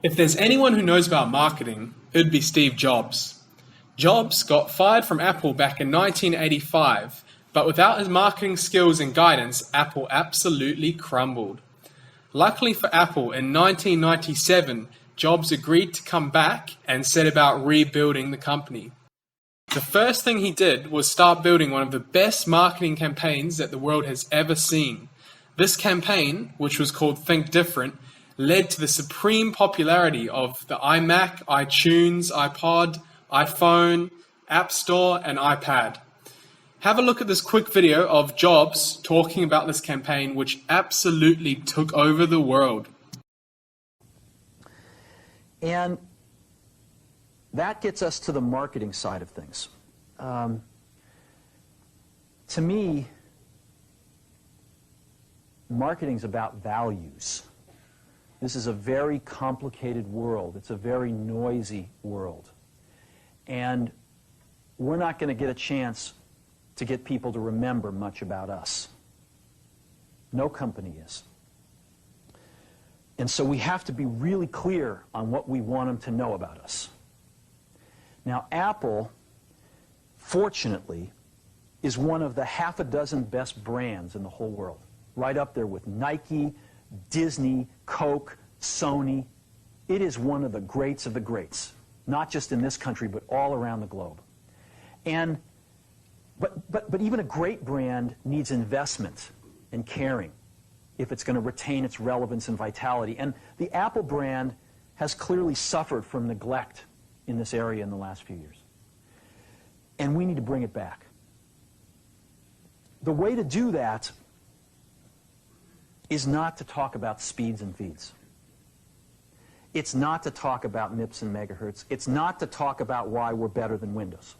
If there's anyone who knows about marketing, it'd be Steve Jobs. Jobs got fired from Apple back in 1985, but without his marketing skills and guidance, Apple absolutely crumbled. Luckily for Apple, in 1997, Jobs agreed to come back and set about rebuilding the company. The first thing he did was start building one of the best marketing campaigns that the world has ever seen. This campaign, which was called Think Different, led to the supreme popularity of the iMac, iTunes, iPod, iPhone, App Store, and iPad. Have a look at this quick video of Jobs talking about this campaign, which absolutely took over the world. And that gets us to the marketing side of things. To me, marketing's about values. This is a very complicated world. It's a very noisy world. And we're not going to get a chance to get people to remember much about us. No company is. And so we have to be really clear on what we want them to know about us. Now, Apple, fortunately, is one of the half a dozen best brands in the whole world. Right up there with Nike, Disney, Coke, Sony. It is one of the greats of the greats, not just in this country, but all around the globe. But even a great brand needs investment and caring if it's going to retain its relevance and vitality. And the Apple brand has clearly suffered from neglect in this area in the last few years. And we need to bring it back. The way to do that is not to talk about speeds and feeds. It's not to talk about MIPS and megahertz. It's not to talk about why we're better than Windows.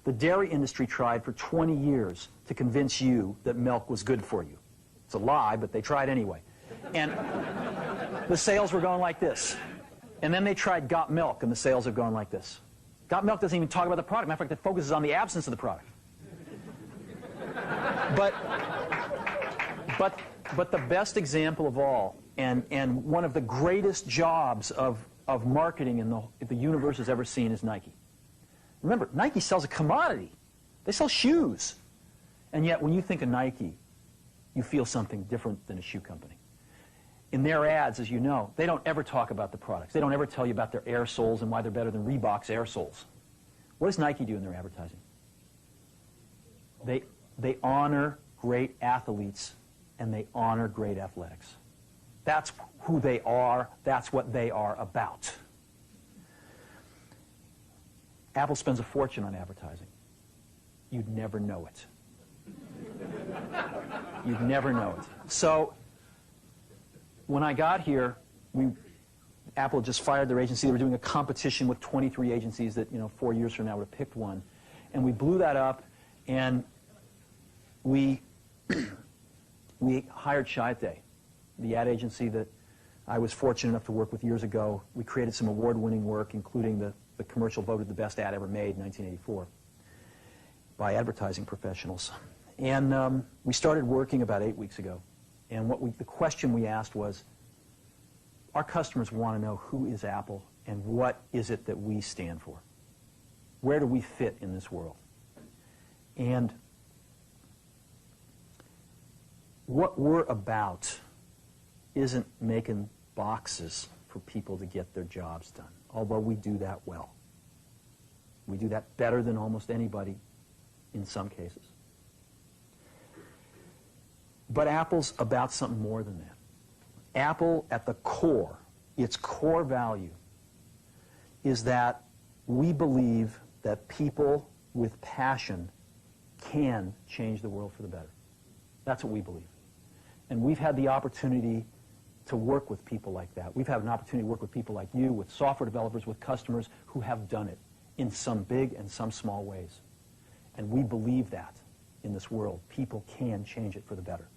The dairy industry tried for 20 years to convince you that milk was good for you. It's a lie, but they tried anyway. And the sales were going like this. And then they tried Got Milk, and the sales have gone like this. Got Milk doesn't even talk about the product. Matter of fact, it focuses on the absence of the product. But the best example of all, and one of the greatest jobs of marketing the universe has ever seen is Nike. Remember, Nike sells a commodity. They sell shoes. And yet, when you think of Nike, you feel something different than a shoe company. In their ads, as you know, they don't ever talk about the products. They don't ever tell you about their air soles and why they're better than Reebok's air soles. What does Nike do in their advertising? They honor great athletes, and they honor great athletics. That's who they are. That's what they are about. Apple spends a fortune on advertising. You'd never know it. You'd never know it. So when I got here, Apple just fired their agency. They were doing a competition with 23 agencies that, 4 years from now would have picked one. And we blew that up, and we hired Chiat, the ad agency that I was fortunate enough to work with years ago. We created some award-winning work, including the commercial voted the best ad ever made in 1984 by advertising professionals. And we started working about 8 weeks ago. And the question we asked was, our customers want to know who is Apple and what is it that we stand for? Where do we fit in this world? And what we're about isn't making boxes for people to get their jobs done, although we do that well. We do that better than almost anybody in some cases. But Apple's about something more than that. Apple, at the core, its core value, is that we believe that people with passion can change the world for the better. That's what we believe. And we've had the opportunity to work with people like that. We've had an opportunity to work with people like you, with software developers, with customers who have done it in some big and some small ways. And we believe that in this world. People can change it for the better.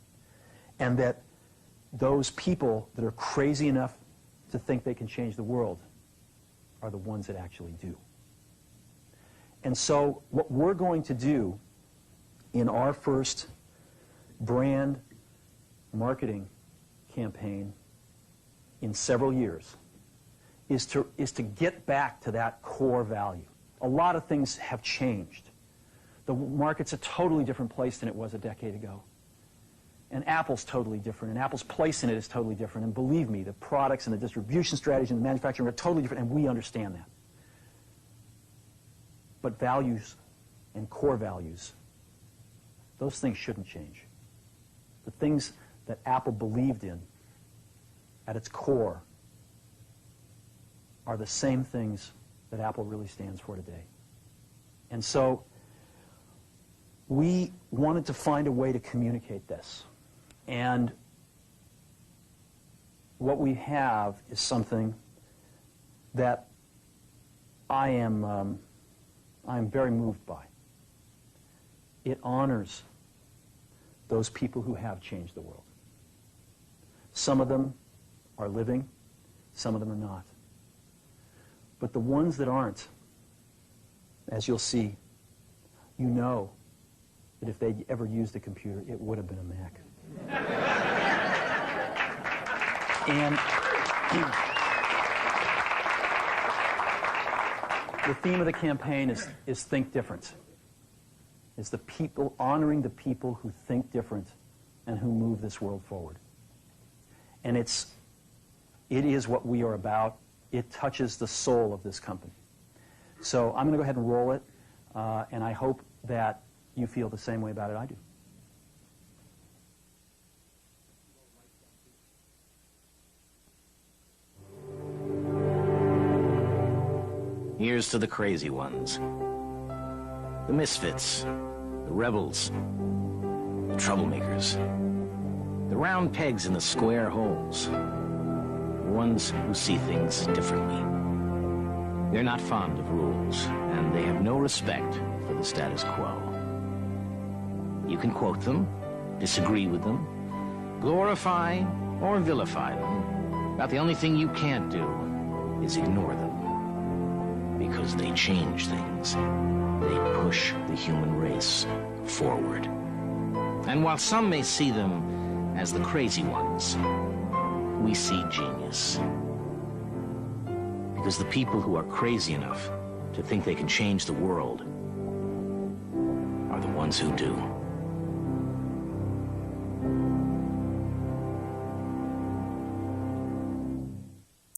And that those people that are crazy enough to think they can change the world are the ones that actually do. And so what we're going to do in our first brand marketing campaign in several years is to get back to that core value. A lot of things have changed. The market's a totally different place than it was a decade ago. And Apple's totally different, and Apple's place in it is totally different. And believe me, the products and the distribution strategy and the manufacturing are totally different, and we understand that. But values and core values, those things shouldn't change. The things that Apple believed in at its core are the same things that Apple really stands for today. And so we wanted to find a way to communicate this. And what we have is something that I am very moved by. It honors those people who have changed the world. Some of them are living, some of them are not. But the ones that aren't, as you'll see, you know that if they'd ever used a computer, it would have been a Mac. And the theme of the campaign is Think Different. It's the people, honoring the people who think different and who move this world forward. And it is what we are about. It touches the soul of this company. So I'm going to go ahead and roll it, and I hope that you feel the same way about it I do. Here's to the crazy ones, the misfits, the rebels, the troublemakers, the round pegs in the square holes, the ones who see things differently. They're not fond of rules, and they have no respect for the status quo. You can quote them, disagree with them, glorify or vilify them, but the only thing you can't do is ignore them. Because they change things. They push the human race forward. And while some may see them as the crazy ones, we see genius. Because the people who are crazy enough to think they can change the world are the ones who do.